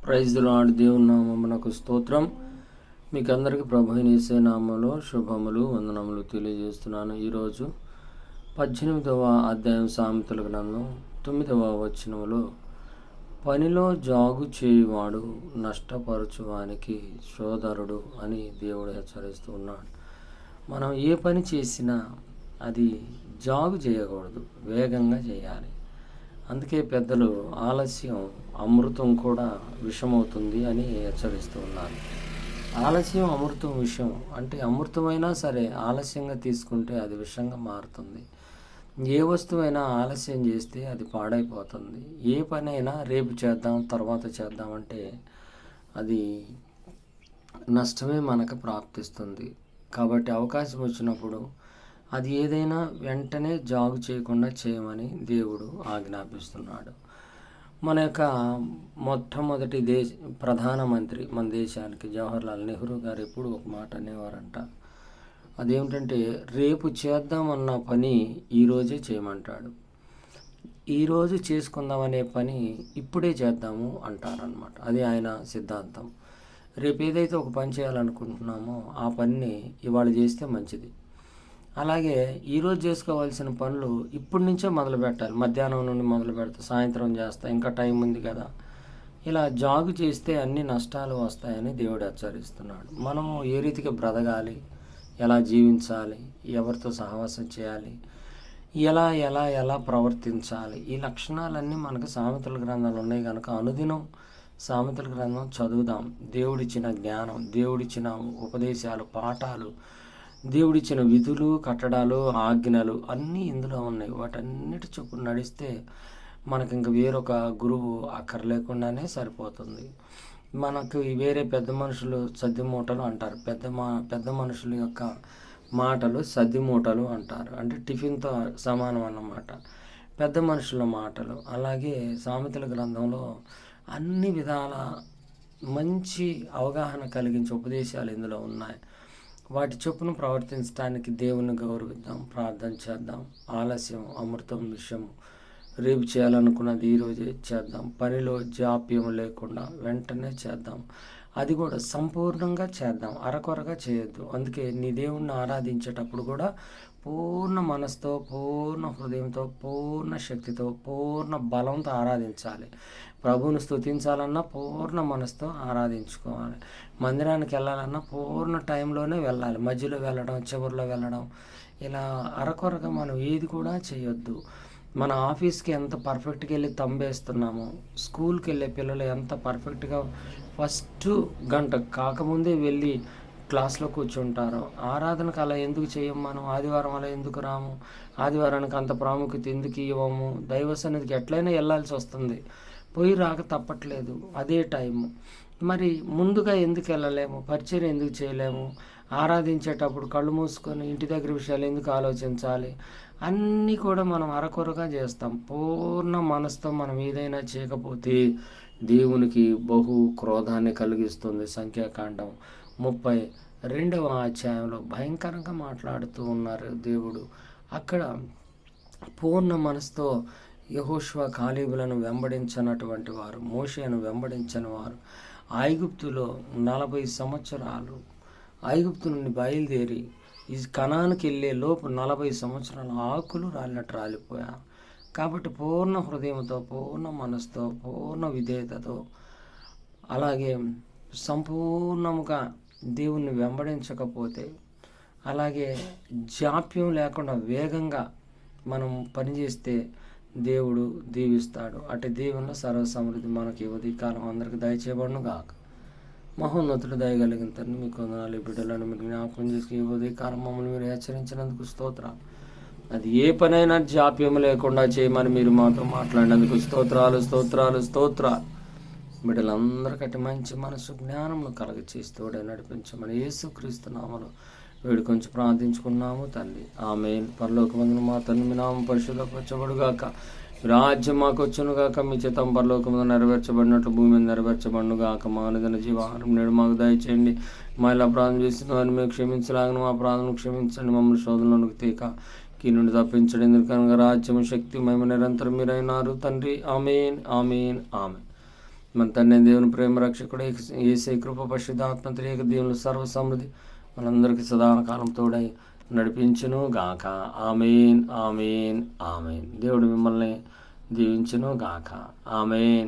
Praise the lord. దేవుని నామమునకు స్తోత్రం. మీకు అందరికీ ప్రభు అయిన యేసు నామములో శుభములు వందనములు తెలియజేస్తున్నాను. ఈరోజు 18వ అధ్యాయం సామెతల గ్రంథం 9వ వచనములో, పనిలో జాగు చేయువాడు నష్టపరచువానికి సోదరుడు అని దేవుడు హెచ్చరిస్తూ ఉన్నాడు. మనం ఏ పని చేసినా అది జాగు చేయకూడదు, వేగంగా చేయాలి. అందుకే పెద్దలు ఆలస్యం అమృతం కూడా విషమవుతుంది అని హెచ్చరిస్తూ ఉన్నారు. ఆలస్యం అమృతం విషం అంటే, అమృతమైనా సరే ఆలస్యంగా తీసుకుంటే అది విషంగా మారుతుంది. ఏ వస్తువైనా ఆలస్యం చేస్తే అది పాడైపోతుంది. ఏ పని అయినా రేపు చేద్దాం, తర్వాత చేద్దాం అంటే అది నష్టమే మనకు ప్రాప్తిస్తుంది. కాబట్టి అవకాశం వచ్చినప్పుడు అది ఏదైనా వెంటనే జాగు చేయకుండా చేయమని దేవుడు ఆజ్ఞాపిస్తున్నాడు. మన యొక్క మొట్టమొదటి ప్రధానమంత్రి మన దేశానికి జవహర్లాల్ నెహ్రూ గారు ఎప్పుడు ఒక మాట అనేవారంట. అదేమిటంటే, రేపు చేద్దామన్న పని ఈరోజే చేయమంటాడు. ఈరోజు చేసుకుందామనే పని ఇప్పుడే చేద్దాము అంటారనమాట. అది ఆయన సిద్ధాంతం. రేపు ఏదైతే ఒక పని చేయాలనుకుంటున్నామో ఆ పనిని ఇవాళ చేస్తే మంచిది. అలాగే ఈరోజు చేసుకోవాల్సిన పనులు ఇప్పటి నుంచే మొదలు పెట్టాలి. మధ్యాహ్నం నుండి మొదలు పెడితే సాయంత్రం చేస్తా, ఇంకా టైం ఉంది కదా. ఇలా జాగు చేస్తే అన్ని నష్టాలు వస్తాయని దేవుడు హెచ్చరిస్తున్నాడు. మనము ఏ రీతిగా బ్రతకాలి, ఎలా జీవించాలి, ఎవరితో సహవాసం చేయాలి, ఎలా ఎలా ఎలా ప్రవర్తించాలి, ఈ లక్షణాలన్నీ మనకు సామెతల గ్రంథాలు ఉన్నాయి కనుక అనుదినం సామెతల గ్రంథం చదువుదాం. దేవుడిచ్చిన జ్ఞానం, దేవుడిచ్చిన ఉపదేశాలు, పాఠాలు, దేవుడిచ్చిన విధులు, కట్టడాలు, ఆజ్ఞలు అన్నీ ఇందులో ఉన్నాయి. వాటన్నిటి చొప్పున నడిస్తే మనకి ఇంక వేరొక గురువు అక్కర్లేకుండానే సరిపోతుంది. మనకు వేరే పెద్ద మనుషులు సద్ది మూటలు అంటారు. పెద్ద మనుషుల యొక్క మాటలు సద్ది మూటలు అంటారు. అంటే టిఫిన్తో సమానం అన్నమాట పెద్ద మనుషుల మాటలు. అలాగే సామెతల గ్రంథంలో అన్ని విధాల మంచి అవగాహన కలిగించే ఉపదేశాలు ఇందులో ఉన్నాయి. వాటి చొప్పున ప్రవర్తించడానికి దేవుని గౌరవిద్దాం, ప్రార్థన చేద్దాం. ఆలస్యం అమృతం విషయం. రేపు చేయాలనుకున్నది ఈరోజే చేద్దాం. పనిలో జాప్యం లేకుండా వెంటనే చేద్దాం. అది కూడా సంపూర్ణంగా చేద్దాం, అరకొరగా చేయొద్దు. అందుకే నీ దేవుణ్ణి ఆరాధించేటప్పుడు కూడా పూర్ణ మనసుతో, పూర్ణ హృదయంతో, పూర్ణ శక్తితో, పూర్ణ బలంతో ఆరాధించాలి. ప్రభువును స్తుతించాలన్నా పూర్ణ మనసుతో ఆరాధించుకోవాలి. మందిరానికి వెళ్ళాలన్నా పూర్ణ టైంలోనే వెళ్ళాలి. మధ్యలో వెళ్ళడం, చివరిలో వెళ్ళడం, ఇలా అరకొరగా మనం ఏది కూడా చేయొద్దు. మన ఆఫీస్కి ఎంత పర్ఫెక్ట్గా వెళ్ళి తంబేస్తున్నామో, స్కూల్కి వెళ్ళే పిల్లలు ఎంత పర్ఫెక్ట్గా ఫస్ట్ గంట కాకముందే వెళ్ళి క్లాస్లో కూర్చుంటారో, ఆరాధనకు అలా ఎందుకు చేయం మనం? ఆదివారం అలా ఎందుకు రాము? ఆదివారానికి అంత ప్రాముఖ్యత ఎందుకు ఇవ్వము? దైవ సన్నిధికి ఎట్లయినా వెళ్ళాల్సి వస్తుంది, పోయి రాక తప్పట్లేదు. అదే టైము. మరి ముందుగా ఎందుకు వెళ్ళలేము? పరిచయం ఎందుకు చేయలేము? ఆరాధించేటప్పుడు కళ్ళు మూసుకొని ఇంటి దగ్గర విషయాలు ఎందుకు ఆలోచించాలి? అన్నీ కూడా మనం అరకొరగా చేస్తాం. పూర్ణ మనసుతో మనం ఏదైనా చేయకపోతే దేవునికి బహు క్రోధాన్ని కలిగిస్తుంది. సంఖ్యాకాండం 32వ అధ్యాయంలో భయంకరంగా మాట్లాడుతూ ఉన్నారు దేవుడు. అక్కడ పూర్ణ మనసుతో యెహోషువ కాలేబులను వెంబడించినటువంటి వారు, మోషేను వెంబడించిన వారు ఐగుప్తులో 40 సంవత్సరాలు ఐగుప్తు నుండి బయలుదేరి ఈ కనానుకి వెళ్ళే లోపు 40 సంవత్సరాల ఆకులు రాలినట్టు రాలిపోయారు. కాబట్టి పూర్ణ హృదయంతో, పూర్ణ మనసుతో, పూర్ణ విధేయతతో, అలాగే సంపూర్ణముగా దేవుణ్ణి వెంబడించకపోతే, అలాగే జాప్యం లేకుండా వేగంగా మనం పనిచేస్తే దేవుడు దీవిస్తాడు. అటు దేవుని సర్వ సమృద్ధి మనకి ఉదయ కాలం అందరికి దయచేయబడును గాక. మహోన్నతుడు దయగలిగిన తండ్రి, మీకు వందనాలు. బిడ్డలను మీకు జ్ఞాపకం చేసి ఈ ఉదయ కాలం మమ్మల్ని మీరు హెచ్చరించినందుకు స్తోత్రాలు. అది ఏ పనైనా జాప్యం లేకుండా చేయమని మీరు మాతో మాట్లాడినందుకు స్తోత్రాలు, స్తోత్రాలు, స్తోత్రాలు. బిడ్డలందరికీ మంచి మనసు జ్ఞానంలో కలగచేస్తూ నడిపించమని యేసుక్రీస్తు నామములో వేడుకొంచి ప్రార్థించుకున్నాము తండ్రి, ఆమేన్. పరలోకమందున మా తండ్రి, మీ నామం పరిశుద్ధపరచబడుగాక, రాజ్యం మాకు వచ్చునుగాక, మీ చిత్తం పరలోకమందు నెరవేర్చబడినట్లు భూమి మీద నెరవేర్చబడునుగాక. మా అనుదిన జీవాహారం నేడు మాకు దయచేయండి. మా ఇలా ప్రార్థన చేసిన వారిని మేము క్షమించలాగిన మా ప్రార్థనలు క్షమించండి. మమ్మల్ని శోధనలోనికి తీక కీ నుండి తప్పించండి. ఎందుకనగా రాజ్యం, శక్తి, మహిమ నిరంతరం మీరైనారు తండ్రి. ఆమేన్, ఆమేన్, ఆమేన్. మన తండ్రి దేవుని ప్రేమ రక్షకుడు యేసే కృప పరిశుద్ధాత్మ త్రియేక దేవుని సర్వ సమృద్ధి మనందరికీ సదాకాలం తోడై నడిపించును గాక. ఆమేన్ ఆమేన్ ఆమేన్. దేవుడు మిమ్మల్ని దీవించును గాక. ఆమేన్.